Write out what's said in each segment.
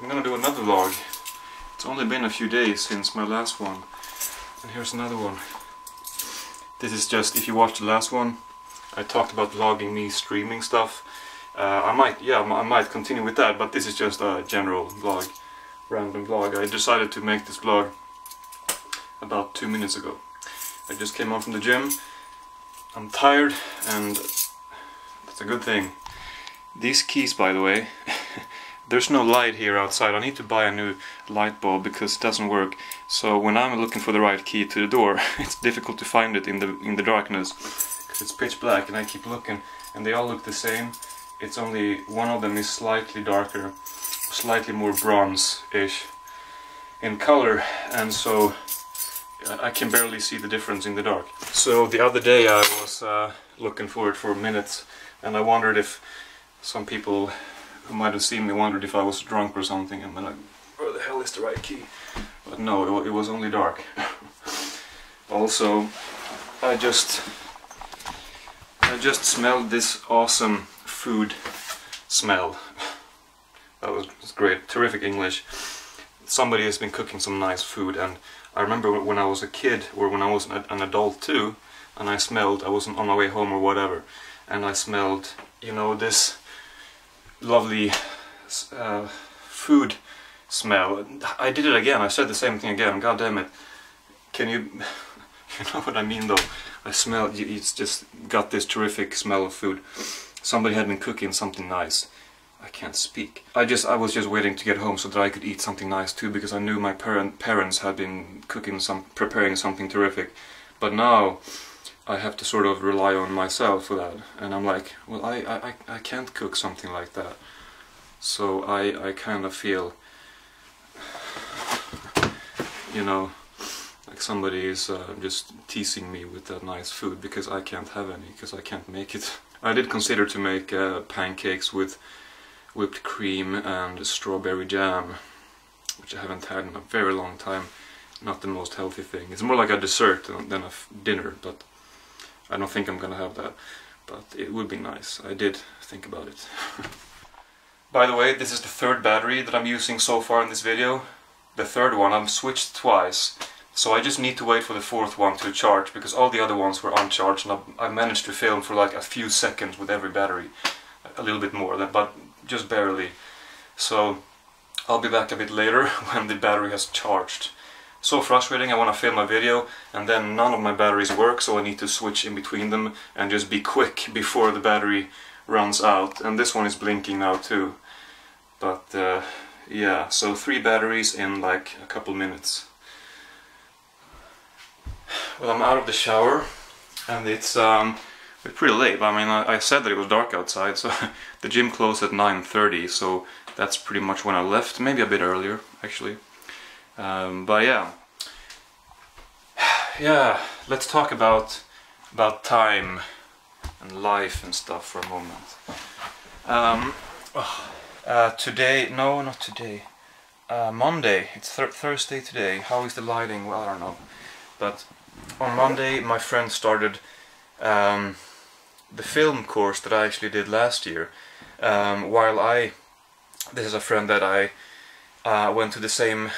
I'm gonna do another vlog. It's only been a few days since my last one. And here's another one. This is just, if you watched the last one, I talked about vlogging me streaming stuff. I might continue with that, but this is just a general vlog, random vlog. I decided to make this vlog about 2 minutes ago. I just came home from the gym. I'm tired, and that's a good thing. These keys, by the way, there's no light here outside. I need to buy a new light bulb because it doesn't work. So when I'm looking for the right key to the door, it's difficult to find it in the darkness because it's pitch black, and I keep looking, and they all look the same. It's only one of them is slightly darker, slightly more bronze-ish in color, and so I can barely see the difference in the dark. So the other day I was looking for it for minutes, and I wondered if some people who might have seen me wondered if I was drunk or something, and then like, where the hell is the right key? But no, it was only dark. Also, I just smelled this awesome food smell. That was great, terrific English. Somebody has been cooking some nice food, and I remember when I was a kid, or when I was an adult too, and I was on my way home or whatever, and I smelled, you know, this lovely food smell. I did it again, I said the same thing again, god damn it. Can you, you know what I mean though? I smell, it's just got this terrific smell of food. Somebody had been cooking something nice. I can't speak. I was just waiting to get home so that I could eat something nice too, because I knew my parents had been preparing something terrific. But now I have to sort of rely on myself for that, and I'm like, well, I can't cook something like that. So I kind of feel, you know, like somebody is just teasing me with that nice food because I can't have any, because I can't make it. I did consider to make pancakes with whipped cream and strawberry jam, which I haven't had in a very long time. Not the most healthy thing. It's more like a dessert than a dinner, but I don't think I'm gonna have that. But it would be nice. I did think about it. By the way, this is the third battery that I'm using so far in this video. The third one, I've switched twice. So I just need to wait for the fourth one to charge, because all the other ones were uncharged, and I managed to film for like a few seconds with every battery. A little bit more, but just barely. So I'll be back a bit later when the battery has charged. So frustrating, I want to film a video and then none of my batteries work, so I need to switch in between them and just be quick before the battery runs out. And this one is blinking now too. But yeah, so 3 batteries in like a couple minutes. Well, I'm out of the shower, and it's pretty late. I mean, I said that it was dark outside, so the gym closed at 9:30, so that's pretty much when I left, maybe a bit earlier, actually. But yeah, let's talk about time and life and stuff for a moment. Today, no, not today. Monday. It's Thursday today. How is the lighting? Well, I don't know. But on Monday, my friend started the film course that I actually did last year. This is a friend that I went to the same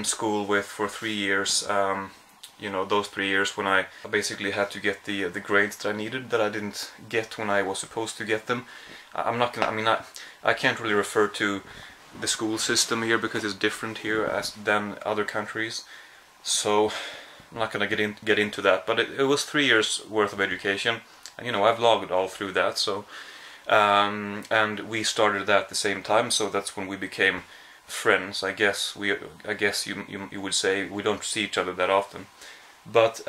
school with for 3 years. You know, those 3 years when I basically had to get the grades that I needed, that I didn't get when I was supposed to get them. I'm not gonna. I mean, I can't really refer to the school system here because it's different here than other countries. So I'm not gonna get into that. But it was 3 years worth of education, and you know, I've vlogged all through that. So and we started that at the same time. So that's when we became friends. I guess you would say. We don't see each other that often. But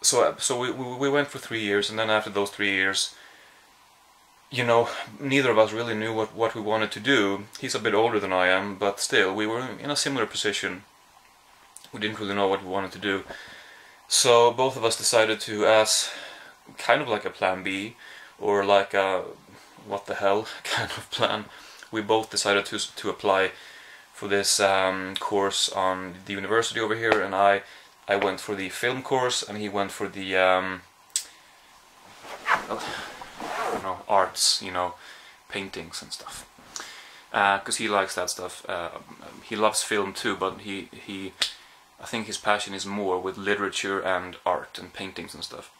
so we went for 3 years, and then after those 3 years, you know, neither of us really knew what we wanted to do. He's a bit older than I am, but still, we were in a similar position. We didn't really know what we wanted to do. So both of us decided to, as kind of like a plan B, or like a what the hell kind of plan, we both decided to apply for this course on the university over here, and I went for the film course, and he went for the arts, you know, paintings and stuff. because he likes that stuff. He loves film too, but I think his passion is more with literature and art and paintings and stuff.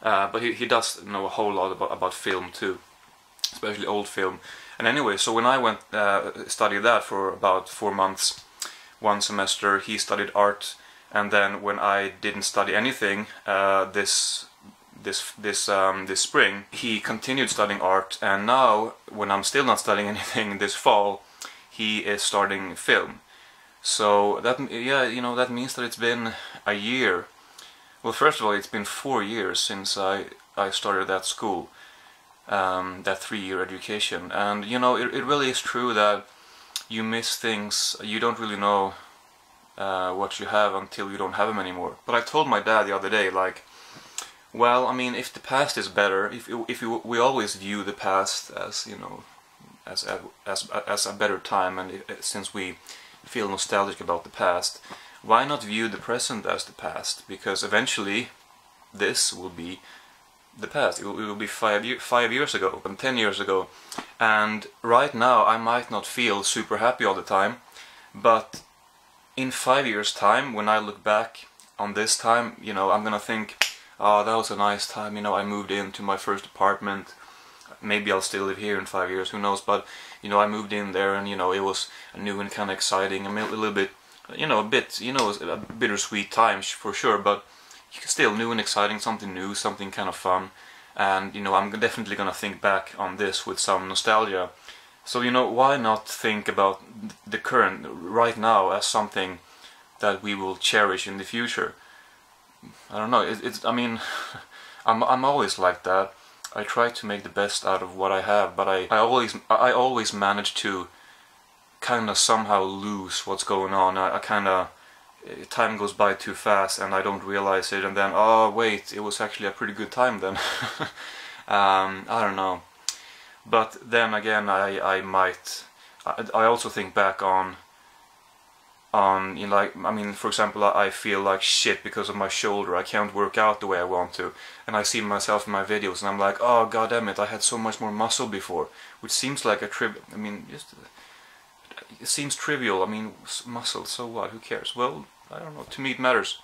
But he does know a whole lot about film too, especially old film. And anyway, so when I went studied that for about 4 months, one semester, he studied art, and then when I didn't study anything this spring, he continued studying art, and now when I'm still not studying anything this fall, he is starting film. So that, yeah, you know, that means that it's been a year. Well, first of all, it's been 4 years since I started that school, that 3-year education, and you know, it really is true that you miss things. You don't really know what you have until you don't have them anymore. But I told my dad the other day, like, well, I mean, if the past is better, we always view the past as, you know, as a better time, and since we feel nostalgic about the past, why not view the present as the past? Because eventually this will be the past. It will be 5 years ago and 10 years ago, and right now I might not feel super happy all the time, but in 5 years time, when I look back on this time, you know, I'm gonna think, oh, that was a nice time, you know, I moved into my first apartment. Maybe I'll still live here in 5 years, who knows, but you know, I moved in there, and you know, it was new and kind of exciting. I mean, a little bit, you know, a bittersweet time for sure, but still new and exciting, something new, something kind of fun. And you know, I'm definitely gonna think back on this with some nostalgia. So you know, why not think about the current, right now, as something that we will cherish in the future? I don't know. I mean, I'm always like that. I try to make the best out of what I have, but I always manage to kind of somehow lose what's going on. I kind of, time goes by too fast and I don't realize it, and then, oh wait, it was actually a pretty good time then. I don't know. But then again, I also think back on you know, like, I mean, for example, I feel like shit because of my shoulder. I can't work out the way I want to, and I see myself in my videos and I'm like, oh god damn it, I had so much more muscle before, which seems like a I mean, just, it seems trivial. I mean, muscle, so what, who cares? Well, I don't know, to me it matters,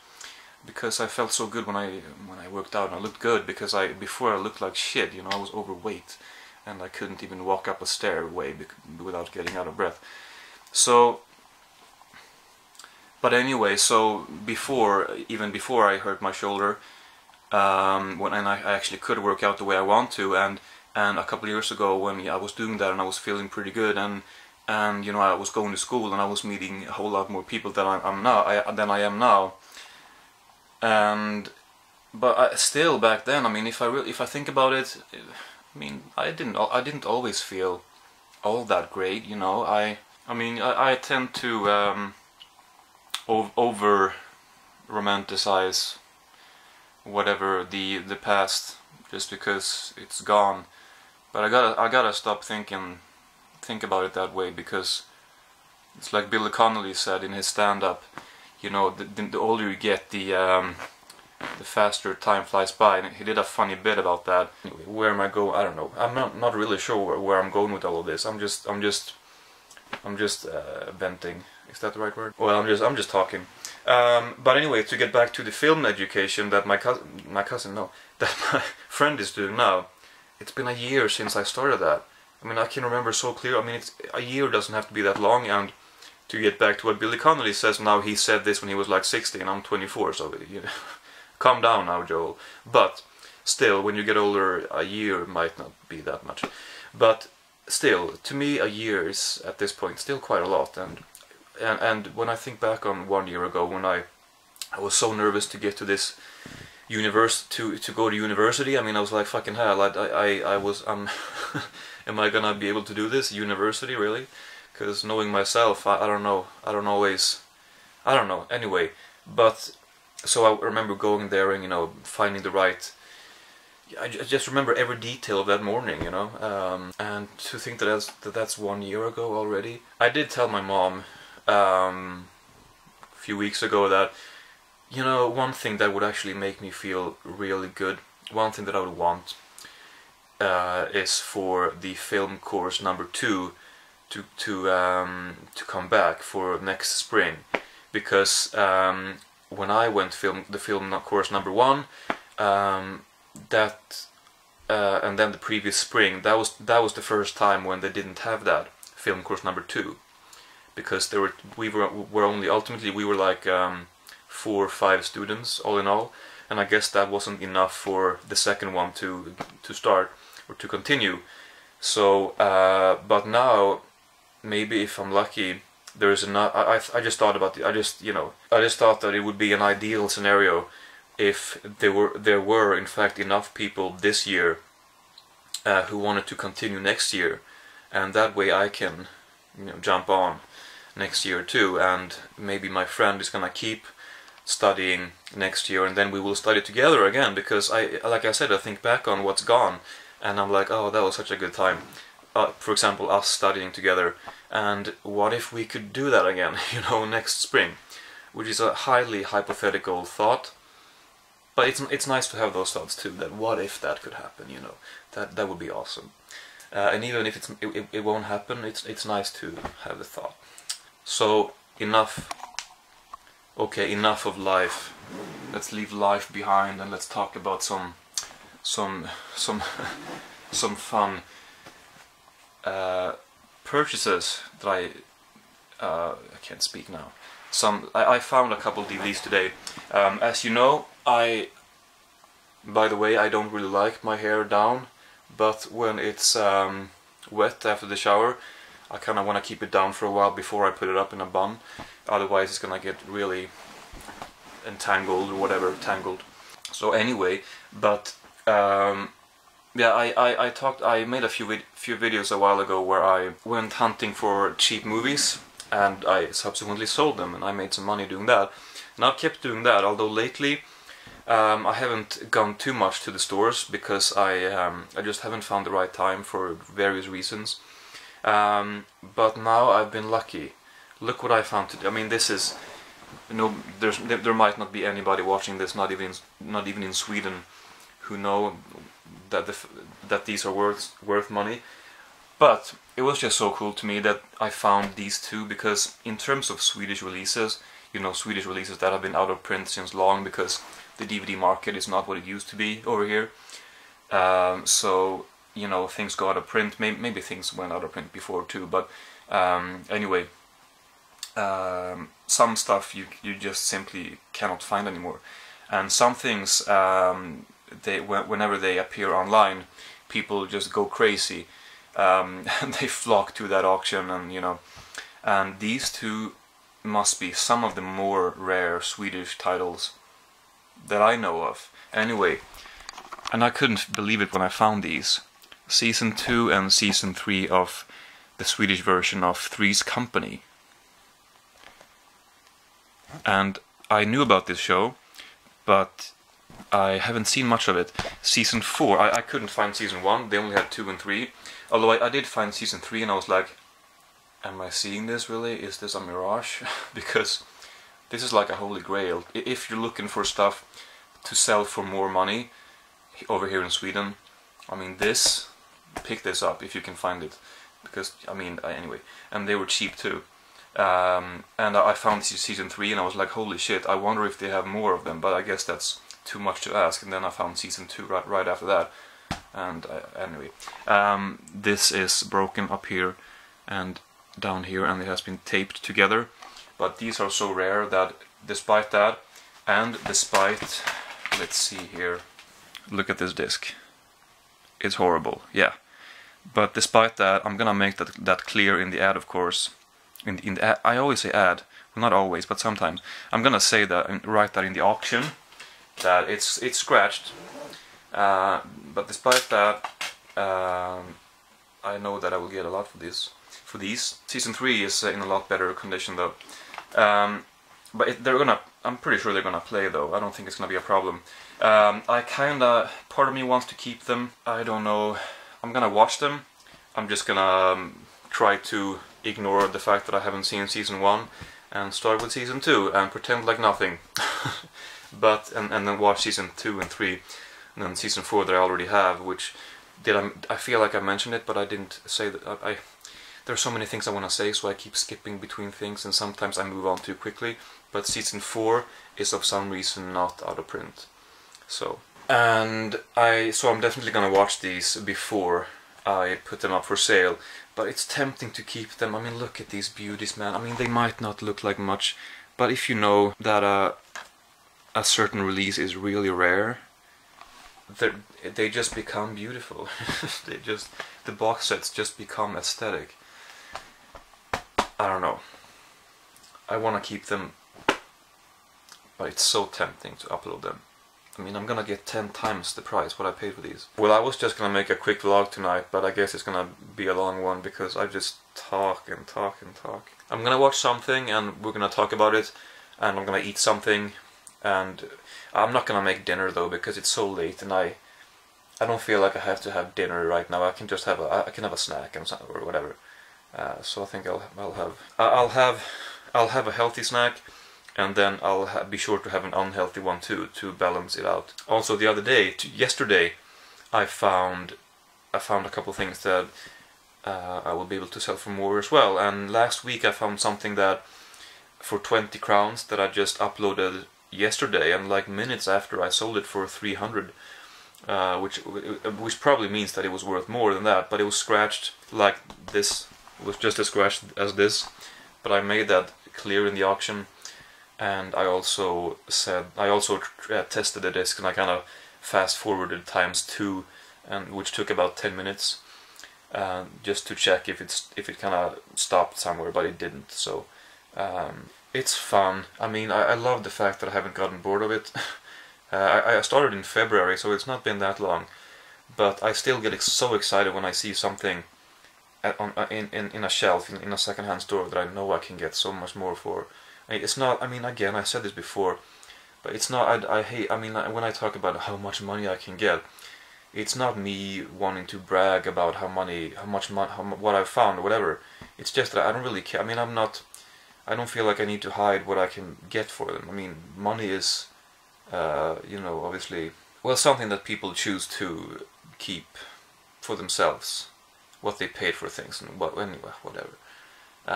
because I felt so good when I worked out, and I looked good, because before I looked like shit, you know, I was overweight and I couldn't even walk up a stairway without getting out of breath. So, but anyway, so even before I hurt my shoulder, and I actually could work out the way I want to, and a couple of years ago when I was doing that and I was feeling pretty good, and you know, I was going to school and I was meeting a whole lot more people than I am now, but still back then, I mean, if I think about it, I mean, I didn't always feel all that great, you know. I mean, I tend to over romanticize whatever the past, just because it's gone. But I gotta stop think about it that way, because it's like Billy Connolly said in his stand-up, you know, the older you get, the faster time flies by, and he did a funny bit about that. Anyway, where am I going? I don't know. I'm not really sure where I'm going with all of this. I'm just venting. Is that the right word? Well, I'm just talking. But anyway, to get back to the film education that that my friend is doing now. It's been a year since I started that. I mean, I can remember so clear. I mean, a year doesn't have to be that long. And to get back to what Billy Connolly says now, he said this when he was like 60 and I'm 24, so you know, calm down now, Joel. But still, when you get older, a year might not be that much. But still, to me, a year is at this point still quite a lot. And when I think back on 1 year ago, when I was so nervous to get to this to go to university, I mean, I was like, fucking hell, I was am I gonna be able to do this? University, really? Because knowing myself, I don't know, I don't know, anyway. But, so I remember going there and, you know, finding the right, I just remember every detail of that morning, you know, and to think that's 1 year ago already. I did tell my mom a few weeks ago that, you know, one thing that would actually make me feel really good, one thing that I would want, is for the film course number 2 to come back for next spring, because when I went film the film course number 1, that and then the previous spring, that was the first time when they didn't have that film course number 2, because we were only, ultimately we were like 4 or 5 students all in all, and I guess that wasn't enough for the second one to start or to continue. So but now maybe if I'm lucky, there's enough. I just thought about I just thought that it would be an ideal scenario if there were in fact enough people this year who wanted to continue next year, and that way I can jump on next year too, and maybe my friend is gonna keep studying next year, and then we will study together again, because like I said, I think back on what's gone and I'm like, oh, that was such a good time. For example, us studying together, and what if we could do that again, next spring, which is a highly hypothetical thought, but it's nice to have those thoughts too, that what if that could happen, that would be awesome. And even if it won't happen, it's nice to have the thought. So enough of life. Let's leave life behind and let's talk about some fun purchases that I can't speak now. I found a couple DVDs today. As you know, by the way, I don't really like my hair down, but when it's wet after the shower, I kind of want to keep it down for a while before I put it up in a bun. Otherwise it's gonna get really entangled or whatever, tangled. So anyway, but yeah, I made a few videos a while ago where I went hunting for cheap movies, and I subsequently sold them, and I made some money doing that. And I've kept doing that, although lately I haven't gone too much to the stores, because I just haven't found the right time for various reasons. But now I've been lucky. Look what I found today. I mean, this is, there might not be anybody watching this, not even in Sweden, who know that these are worth money. But it was just so cool to me that I found these two, because in terms of Swedish releases, Swedish releases that have been out of print since long, because the DVD market is not what it used to be over here. So things go out of print. Maybe things went out of print before too, but anyway, some stuff you just simply cannot find anymore, and some things whenever they appear online, people just go crazy, and they flock to that auction, and these two must be some of the more rare Swedish titles that I know of. Anyway, and I couldn't believe it when I found these. Season 2 and Season 3 of the Swedish version of Three's Company. And I knew about this show, but I haven't seen much of it. Season 4, I couldn't find Season 1, they only had 2 and 3. Although I did find Season 3 and I was like, am I seeing this really? Is this a mirage? Because this is like a holy grail. If you're looking for stuff to sell for more money over here in Sweden, I mean, pick this up if you can find it. Because, anyway, and they were cheap too. And I found Season 3 and I was like, holy shit, I wonder if they have more of them, but I guess that's too much to ask. And then I found Season 2 right after that. And anyway, this is broken up here and down here, and it has been taped together. But these are so rare that despite that, and despite, let's see here, look at this disc. It's horrible, yeah. But despite that, I'm gonna make that clear in the ad, of course. In the ad, I always say ad, well, not always, but sometimes. I'm gonna say that and write that in the auction, that it's scratched. But despite that, I know that I will get a lot for these. Season 3 is in a lot better condition though. But I'm pretty sure they're gonna play though. I don't think it's gonna be a problem. Part of me wants to keep them. I don't know. I'm gonna watch them. I'm just gonna try to ignore the fact that I haven't seen Season 1 and start with Season 2 and pretend like nothing. and then watch Season 2 and 3, and then Season 4 that I already have, which I feel like I mentioned it, but I didn't say that. There are so many things I want to say, so I keep skipping between things, and sometimes I move on too quickly. But season 4 is of some reason not out of print. So I'm definitely gonna watch these before I put them up for sale. But it's tempting to keep them. I mean, look at these beauties, man. I mean, they might not look like much, but if you know that a certain release is really rare, they just become beautiful. The box sets just become aesthetic. I don't know. I want to keep them, but it's so tempting to upload them. I mean, I'm gonna get 10 times the price what I paid for these. Well, I was just gonna make a quick vlog tonight, but I guess it's gonna be a long one because I just talk and talk and talk. I'm gonna watch something and we're gonna talk about it, and I'm gonna eat something, and I'm not gonna make dinner though because it's so late, and I don't feel like I have to have dinner right now. I can just have a snack and something or whatever. So I think I'll have a healthy snack, and then I'll be sure to have an unhealthy one too, to balance it out. Also, the other day, yesterday, I found a couple things that I will be able to sell for more as well. And last week I found something that for 20 crowns that I just uploaded yesterday, and like minutes after I sold it for 300, which probably means that it was worth more than that. But it was scratched like this. It was just as scratched as this, but I made that clear in the auction. And I also tested the disc, and I kind of fast forwarded ×2, and which took about 10 minutes, just to check if it kind of stopped somewhere, but it didn't. So it's fun. I mean, I love the fact that I haven't gotten bored of it. I started in February, so it's not been that long, but I still get so excited when I see something in a shelf in a secondhand store that I know I can get so much more for. It's not, I mean, again, I said this before, but it's not, I hate, I mean, when I talk about how much money I can get, it's not me wanting to brag about what I've found or whatever. It's just that I don't really care. I mean, I don't feel like I need to hide what I can get for them. I mean, money is, you know, obviously, well, something that people choose to keep for themselves, what they paid for things, and anyway, whatever.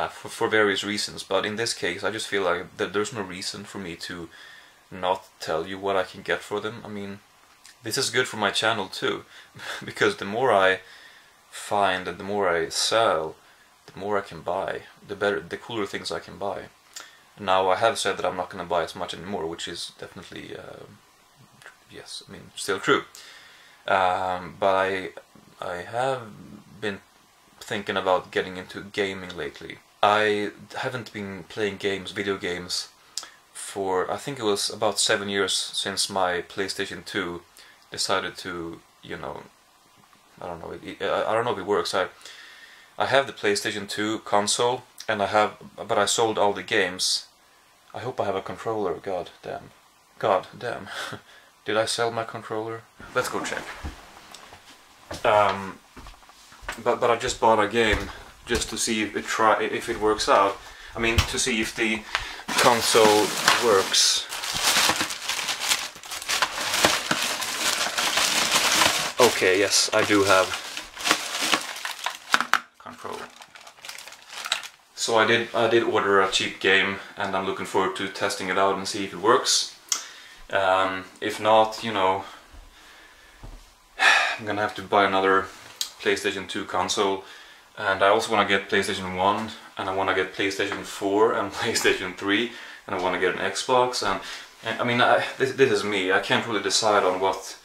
For various reasons, but in this case I just feel like that there's no reason for me to not tell you what I can get for them. I mean, this is good for my channel too, because the more I find and the more I sell, the more I can buy, the better, the cooler things I can buy. Now I have said that I'm not going to buy as much anymore, which is definitely, yes, I mean, still true. But I have been thinking about getting into gaming lately. I haven't been playing video games, for I think it was about 7 years since my PlayStation 2 decided to, you know, I don't know, I don't know if it works. I have the PlayStation 2 console, and but I sold all the games. I hope I have a controller. God damn. Did I sell my controller? Let's go check. But I just bought a game just to see if it works out. I mean, to see if the console works. Okay, yes, I do have control. So I did order a cheap game, and I'm looking forward to testing it out and see if it works. If not, you know, I'm gonna have to buy another PlayStation 2 console, and I also want to get PlayStation 1, and I want to get PlayStation 4 and PlayStation 3, and I want to get an Xbox, and I mean, this is me. I can't really decide on what.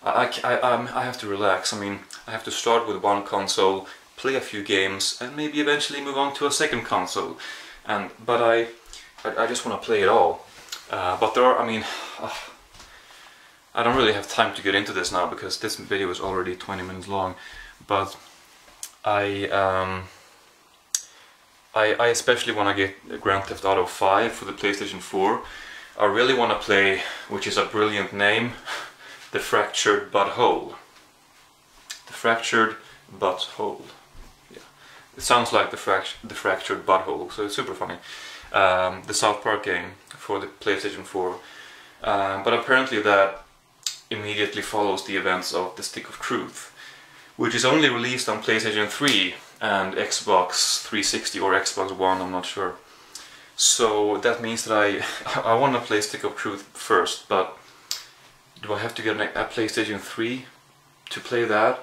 I have to relax. I mean, I have to start with one console, play a few games, and maybe eventually move on to a second console. But I just want to play it all. But there are, I mean, I don't really have time to get into this now because this video is already 20 minutes long. But I especially want to get Grand Theft Auto 5 for the PlayStation 4. I really want to play, which is a brilliant name, The Fractured But Whole. The Fractured But Whole. Yeah. It sounds like the Fractured Butthole, so it's super funny. The South Park game for the PlayStation 4. But apparently that immediately follows the events of The Stick of Truth, which is only released on PlayStation 3, and Xbox 360 or Xbox One, I'm not sure. So that means that I want to play Stick of Truth first, but do I have to get a PlayStation 3 to play that?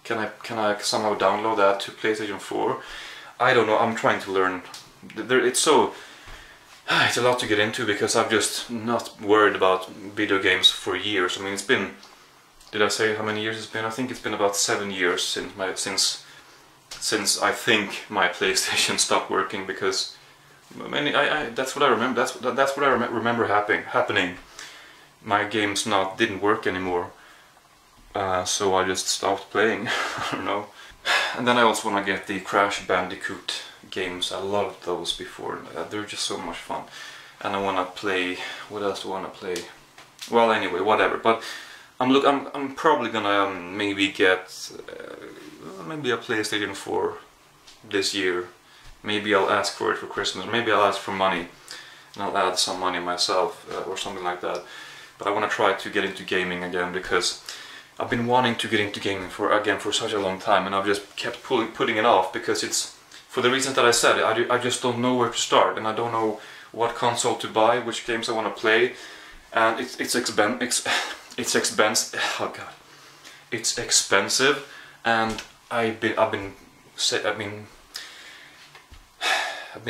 Can I somehow download that to PlayStation 4? I don't know, I'm trying to learn. It's a lot to get into because I've just not worried about video games for years. I mean, it's been, did I say how many years it's been? I think it's been about 7 years since I think my PlayStation stopped working, because that's what I remember. That's what I remember happening. My games didn't work anymore, so I just stopped playing. I don't know. And then I also want to get the Crash Bandicoot games. I loved those before. They're just so much fun. And I want to play. What else do I want to play? Well, anyway, whatever. But I'm probably gonna maybe get maybe a PlayStation 4 this year. Maybe I'll ask for it for Christmas. Maybe I'll ask for money, and I'll add some money myself or something like that. But I want to try to get into gaming again, because I've been wanting to get into gaming for such a long time, and I've just kept putting it off because it's for the reasons that I said. I just don't know where to start, and I don't know what console to buy, which games I want to play, and it's expensive. Oh god, it's expensive, and I've been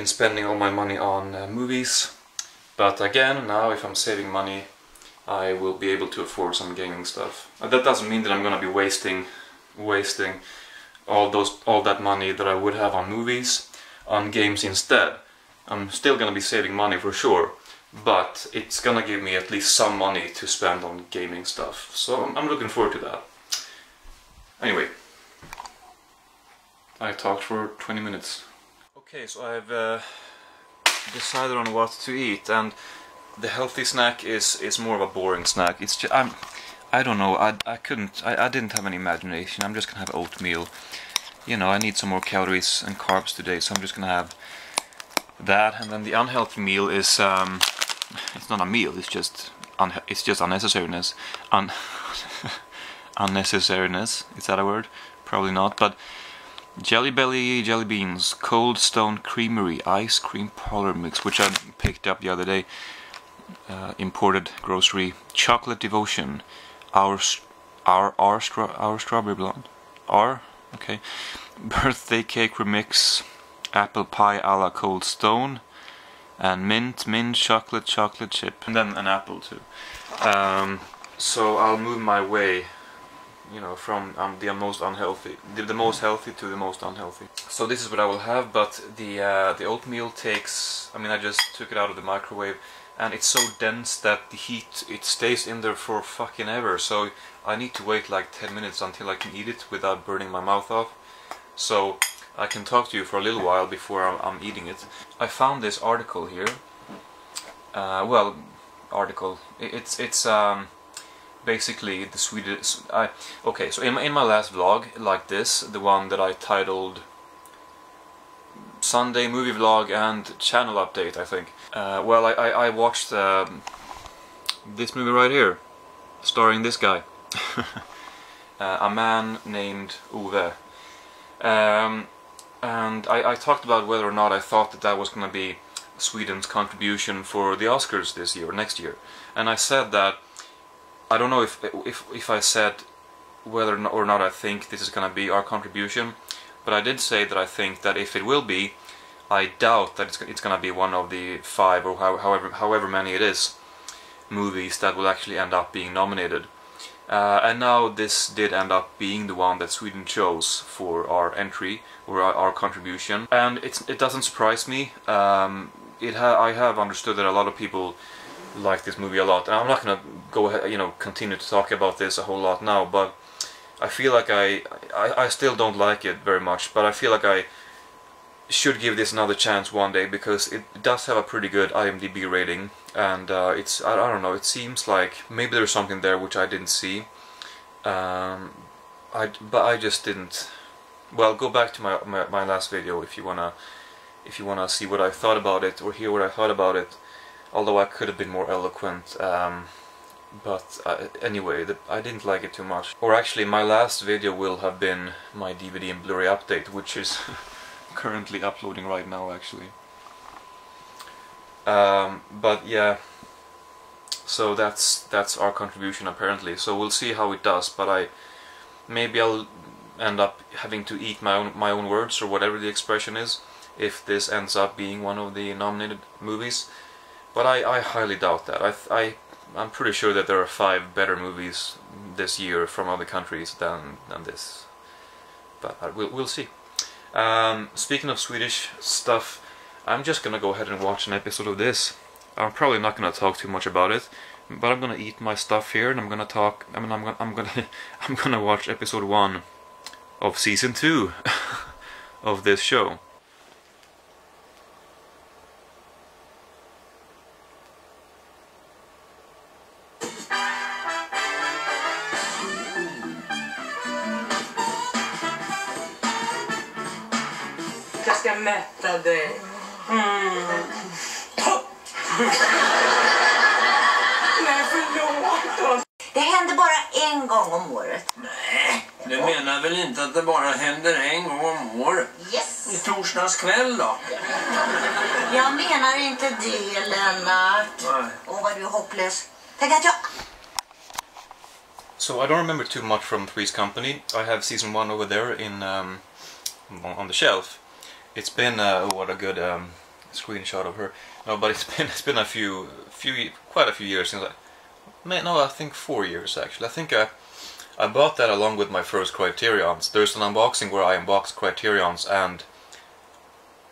spending all my money on movies. But again, now if I'm saving money, I will be able to afford some gaming stuff. That doesn't mean that I'm gonna be wasting all that money that I would have on movies on games instead. I'm still gonna be saving money for sure, but it's gonna give me at least some money to spend on gaming stuff. So I'm looking forward to that. Anyway, I talked for 20 minutes. Okay, so I've decided on what to eat, and the healthy snack is more of a boring snack. It's just, I don't know, I didn't have any imagination. I'm just gonna have oatmeal. You know, I need some more calories and carbs today, so I'm just gonna have that. And then the unhealthy meal is it's not a meal, it's just unnecessariness. Unnecessariness, is that a word? Probably not, but Jelly Belly jelly beans, Cold Stone Creamery ice cream parlor mix, which I picked up the other day, imported grocery. Chocolate Devotion, our strawberry blonde, okay. Birthday cake remix, apple pie a la Cold Stone, and mint chocolate chip, and then an apple too. So I'll move my way, you know, from the most unhealthy, the most healthy to the most unhealthy. So this is what I will have, but the oatmeal takes, I mean, I just took it out of the microwave, and it's so dense that the heat, it stays in there for fucking ever. So I need to wait like 10 minutes until I can eat it without burning my mouth off. So I can talk to you for a little while before I'm eating it. I found this article here. It's basically the Swedish. Okay, so in my last vlog, like this, the one that I titled Sunday movie vlog and channel update, I think. Well, I watched this movie right here, starring this guy, a man named Ove. And I talked about whether or not I thought that was going to be Sweden's contribution for the Oscars this year or next year, and I said that I don't know if I said whether or not I think this is going to be our contribution, but I did say that I think that if it will be, I doubt that it's going to be one of the 5 or however many it is movies that will actually end up being nominated. And now this did end up being the one that Sweden chose for our entry or our contribution, and it doesn't surprise me. I have understood that a lot of people like this movie a lot, and I'm not gonna go ahead, you know, continue to talk about this a whole lot now, but I feel like I still don't like it very much, but I feel like I should give this another chance one day, because it does have a pretty good IMDb rating, and it's, I don't know, it seems like maybe there's something there which I didn't see, but I just didn't. Well, go back to my last video if you wanna see what I thought about it or hear what I thought about it. Although I could have been more eloquent but anyway, I didn't like it too much. Or actually, my last video will have been my DVD and Blu-ray update, which is currently uploading right now, actually. But yeah, so that's our contribution apparently. So we'll see how it does. But maybe I'll end up having to eat my own words, or whatever the expression is, if this ends up being one of the nominated movies. But I highly doubt that. I'm pretty sure that there are 5 better movies this year from other countries than this. But we'll see. Speaking of Swedish stuff, I'm just gonna go ahead and watch an episode of this. I'm probably not gonna talk too much about it, but I'm gonna eat my stuff here, and I'm gonna talk. I mean, I'm gonna watch episode 1 of season 2 of this show. Jag ska mätta dig. Nej, förlåt. Det händer bara en gång om året. Nej, du menar väl inte att det bara händer en gång om året? Yes. I torsdags kväll då? Jag menar inte det, Lennart. Nej. Åh, vad du är hopplös. Tänk att jag... So I don't remember too much from Three's Company. I have season 1 over there in on the shelf. It's been what a good screenshot of her. No, but it's been quite a few years since I think 4 years actually. I think I bought that along with my first Criterions. There's an unboxing where I unboxed Criterions and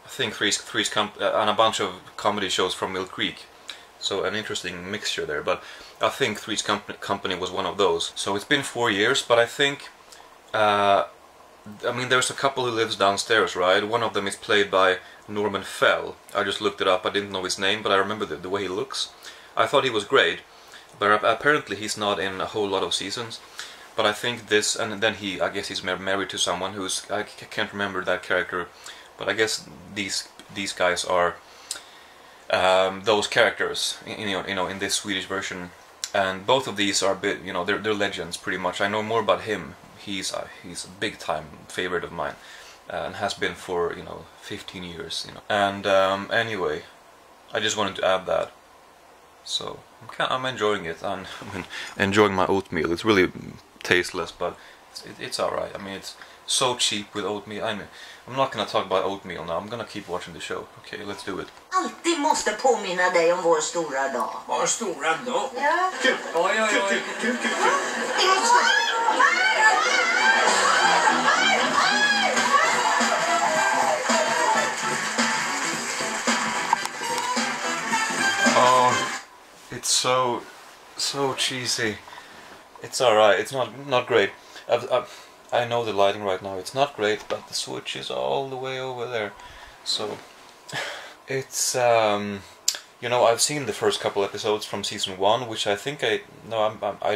I think Three's Company and a bunch of comedy shows from Mill Creek. So an interesting mixture there, but I think Three's Company was one of those. So it's been 4 years, but I think I mean, there's a couple who lives downstairs, right? One of them is played by Norman Fell. I just looked it up. I didn't know his name, but I remember the way he looks. I thought he was great, but apparently he's not in a whole lot of seasons. But I think this, and then I guess he's married to someone who's, I can't remember that character, but I guess these guys are those characters, in this Swedish version. And both of these are they're legends pretty much. I know more about him. He's a big time favorite of mine, and has been for 15 years. And anyway, I just wanted to add that. So I'm enjoying it, and I'm enjoying my oatmeal. It's really tasteless, but it's alright. I mean, it's so cheap with oatmeal. I'm not gonna talk about oatmeal now. I'm gonna keep watching the show. Okay, let's do it. Alltid måste påminna dig om vår stora dag. Vår stora dag? Ja. Kul! Oj. Kul. Oh, it's so cheesy. It's alright. It's not great. I know the lighting right now. It's not great, but the switch is all the way over there. So it's I've seen the first couple episodes from season 1, which I think I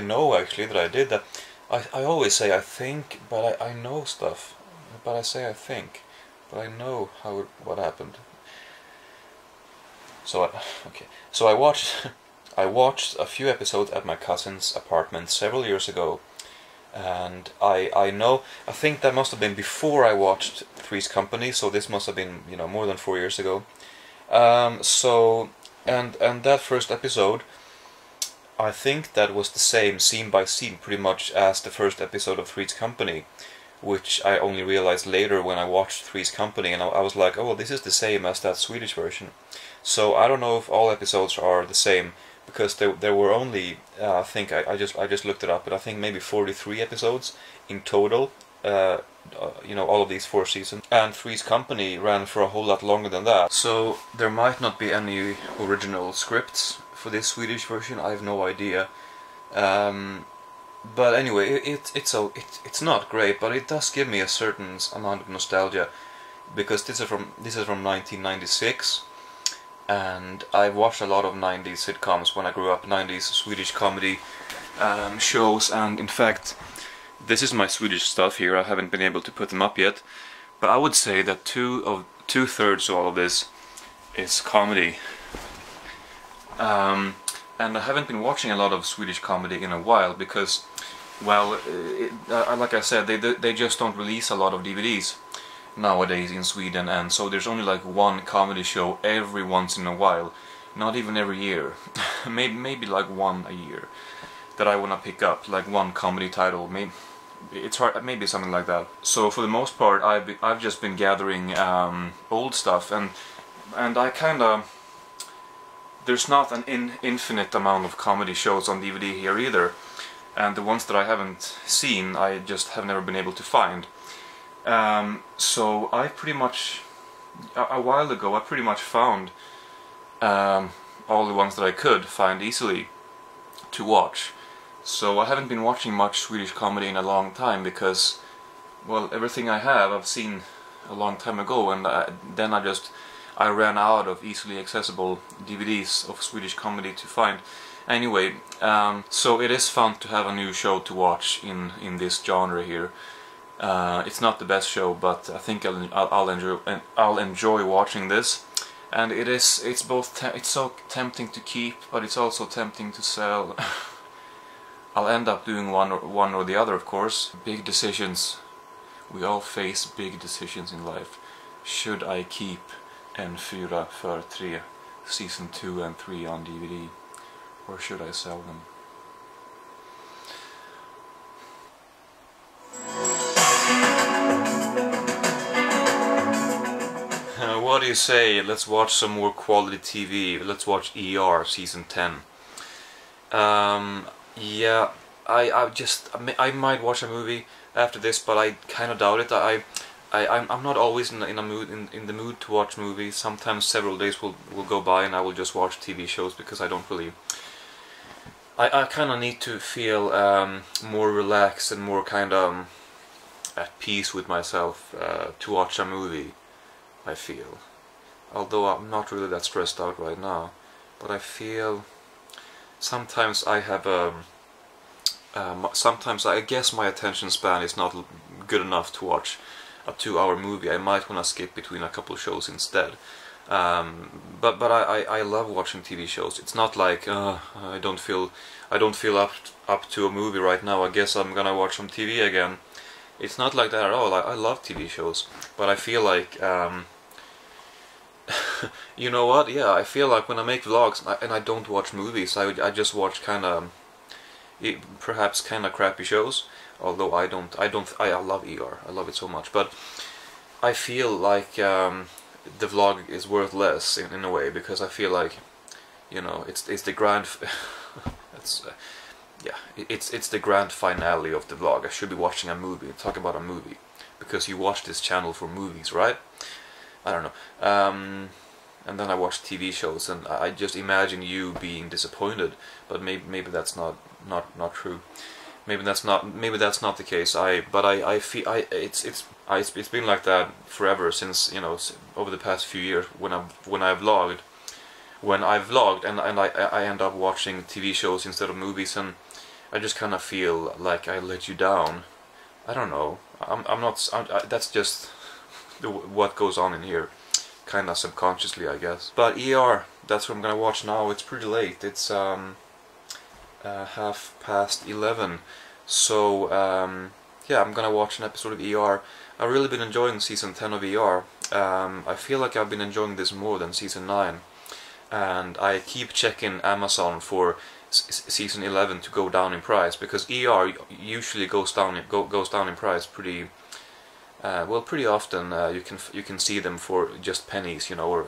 know actually that I did that. I always say I think, but I know stuff. But I say I think, but I know what happened. So I watched a few episodes at my cousin's apartment several years ago, and I think that must have been before I watched Three's Company. So this must have been more than 4 years ago. And that first episode, I think that was the same scene by scene pretty much as the first episode of Three's Company, which I only realized later when I watched Three's Company, and I was like, oh, this is the same as that Swedish version. So I don't know if all episodes are the same, because there were only I think I just looked it up, but I think maybe 43 episodes in total. All of these 4 seasons, and Three's Company ran for a whole lot longer than that. So there might not be any original scripts for this Swedish version. I have no idea. But anyway, it's not great, but it does give me a certain amount of nostalgia, because this is from 1996, and I watched a lot of 90s sitcoms when I grew up, 90s Swedish comedy shows, and in fact, this is my Swedish stuff here. I haven't been able to put them up yet, but I would say that 2/3 of all of this is comedy. and I haven't been watching a lot of Swedish comedy in a while because, well, like I said, they just don't release a lot of DVDs nowadays in Sweden, and so there's only like one comedy show every once in a while, not even every year, maybe like one a year that I want to pick up, like one comedy title. Maybe it's hard, maybe something like that. So for the most part, I've just been gathering old stuff, and I kind of, there's not an infinite amount of comedy shows on DVD here either, and the ones that I haven't seen I just have never been able to find. So I pretty much, a while ago, I pretty much found all the ones that I could find easily to watch. So I haven't been watching much Swedish comedy in a long time because, well, everything I have I've seen a long time ago, and then I ran out of easily accessible DVDs of Swedish comedy to find. Anyway, so it is fun to have a new show to watch in this genre here. It's not the best show, but I think I'll enjoy watching this. And it's both it's so tempting to keep, but it's also tempting to sell. I'll end up doing one or the other, of course. Big decisions. We all face big decisions in life. Should I keep En 4 för 3 season 2 and 3 on DVD, or should I sell them? What do you say? Let's watch some more quality TV. Let's watch ER season 10. Yeah, I might watch a movie after this, but I kind of doubt it. I'm not always in the mood to watch movies. Sometimes several days will go by and I will just watch TV shows because I don't really. I kind of need to feel more relaxed and more kind of at peace with myself to watch a movie. I feel, although I'm not really that stressed out right now, but I feel sometimes I have sometimes I guess my attention span is not good enough to watch a 2-hour movie. I might want to skip between a couple of shows instead. But I love watching TV shows. It's not like I don't feel up to a movie right now. I guess I'm gonna watch some TV again. It's not like that at all. I love TV shows, but I feel like you know what? Yeah, I feel like when I make vlogs and I don't watch movies, I just watch kind of perhaps kind of crappy shows. Although I love ER. I love it so much, but I feel like the vlog is worth less in a way, because I feel like, you know, it's the grand it's the grand finale of the vlog. I should be watching a movie, talk about a movie, because you watch this channel for movies, right? I don't know. And then I watch TV shows, and I just imagine you being disappointed, but maybe that's not true. Maybe that's not the case. I feel it's been like that forever, since, you know, over the past few years when I've vlogged and I end up watching TV shows instead of movies, and I just kind of feel like I let you down. I don't know. That's just what goes on in here, kind of subconsciously, I guess. But ER, that's what I'm gonna watch now. It's pretty late. It's 11:30. So yeah, I'm gonna watch an episode of ER. I've really been enjoying season 10 of ER. I feel like I've been enjoying this more than season 9, and I keep checking Amazon for season 11 to go down in price, because ER usually goes down in price pretty well, pretty often. You can see them for just pennies, you know, or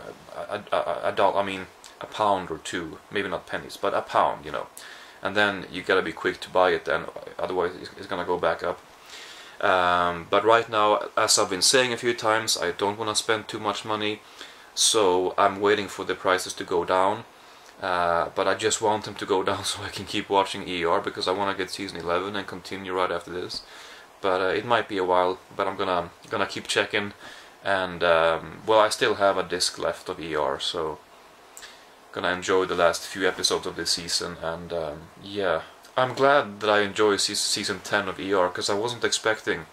a dollar. I mean, a pound or two, maybe not pennies, but a pound, you know. And then you gotta be quick to buy it, then otherwise it's gonna go back up. But right now, as I've been saying a few times, I don't want to spend too much money, so I'm waiting for the prices to go down. But I just want them to go down so I can keep watching ER, because I want to get season 11 and continue right after this. But it might be a while, but I'm gonna keep checking. And well, I still have a disc left of ER, so gonna enjoy the last few episodes of this season. And yeah, I'm glad that I enjoy season 10 of ER, because I wasn't expecting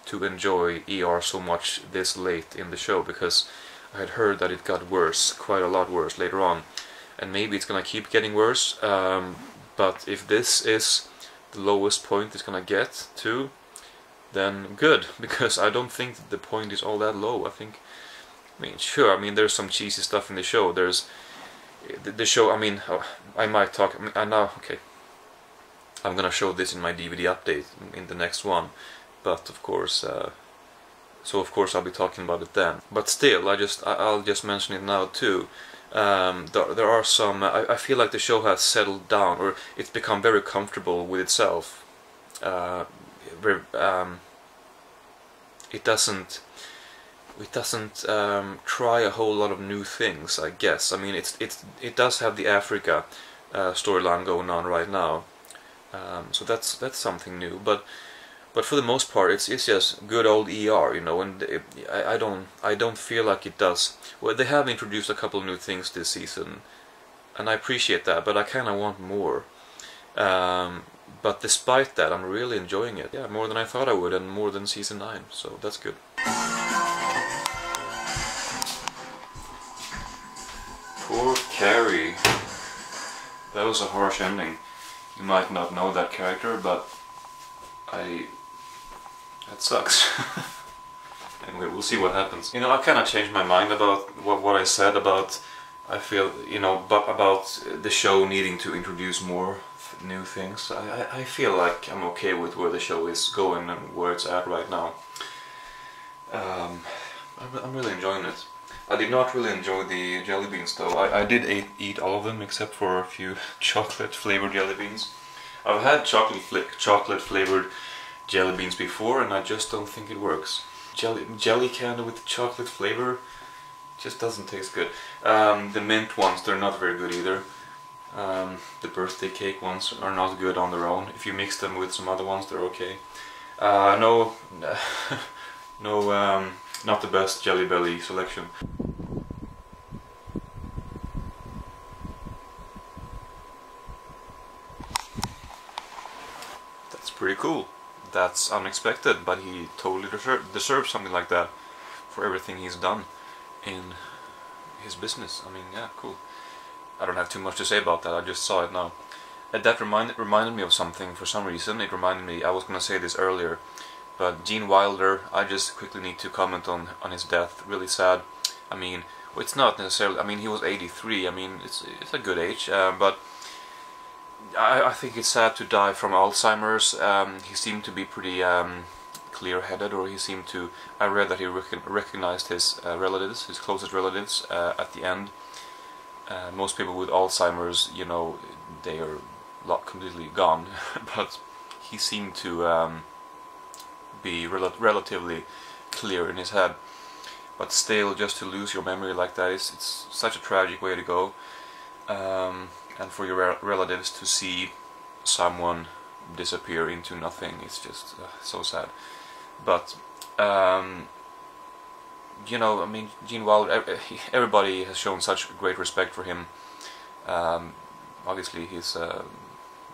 to enjoy ER so much this late in the show, because I had heard that it got worse, quite a lot worse later on. and maybe it's gonna keep getting worse. But if this is the lowest point it's gonna get to, then good, because I don't think that the point is all that low. I mean, sure, I mean, there's some cheesy stuff in the show. There's the show, I mean, I might talk, I know, okay, I'm gonna show this in my DVD update in the next one, but of course, so of course I'll be talking about it then. But still, I'll just mention it now too. There are some, I feel like the show has settled down, or it's become very comfortable with itself. It doesn't try a whole lot of new things, I guess. I mean, it does have the Africa storyline going on right now, so that's something new. But for the most part, it's just good old ER, you know. And I don't feel like it does. Well, they have introduced a couple of new things this season, and I appreciate that. But I kind of want more. But despite that, I'm really enjoying it. Yeah, more than I thought I would, and more than season 9. So that's good. Poor Carrie. That was a harsh ending. You might not know that character, but that sucks. Anyway, we'll see what happens. You know, I kind of changed my mind about what I said about, I feel, you know, about the show needing to introduce more new things. I feel like I'm okay with where the show is going and where it's at right now. I'm really enjoying it. I did not really enjoy the jelly beans though. I did eat all of them except for a few chocolate flavored jelly beans. I've had chocolate flavored jelly beans before, and I just don't think it works. Jelly candy with chocolate flavor just doesn't taste good. The mint ones, they're not very good either. The birthday cake ones are not good on their own. If you mix them with some other ones, they're okay. No, not the best Jelly Belly selection. That's pretty cool. That's unexpected, but he totally deserves something like that for everything he's done in his business. I mean, yeah, cool. I don't have too much to say about that, I just saw it now. And that reminded me of something for some reason. It reminded me, I was going to say this earlier, but Gene Wilder, I just quickly need to comment on his death. Really sad. I mean, well, it's not necessarily, I mean, he was 83, I mean, it's a good age, but I think it's sad to die from Alzheimer's. He seemed to be pretty clear-headed, or he seemed to, I read that he recognized his relatives, his closest relatives, at the end. Most people with Alzheimer's, you know, they are completely gone, but he seemed to be relatively clear in his head. But still, just to lose your memory like that, it's such a tragic way to go. And for your relatives to see someone disappear into nothing, it's just so sad. But you know, I mean, Gene Wilder, everybody has shown such great respect for him. Obviously, he's a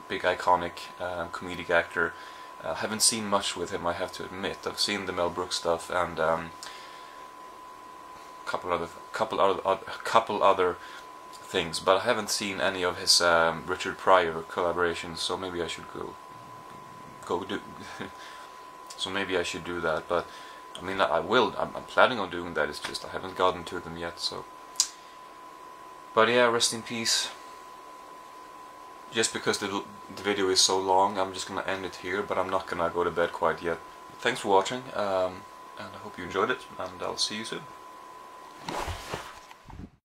big, iconic comedic actor. Haven't seen much with him, I have to admit. I've seen the Mel Brooks stuff and couple other things, but I haven't seen any of his Richard Pryor collaborations. So maybe I should go do. So maybe I should do that. But I mean, I will. I'm planning on doing that. It's just I haven't gotten to them yet. So, but yeah, rest in peace. Just because the video is so long, I'm just gonna end it here. But I'm not gonna go to bed quite yet. Thanks for watching, and I hope you enjoyed it. And I'll see you soon.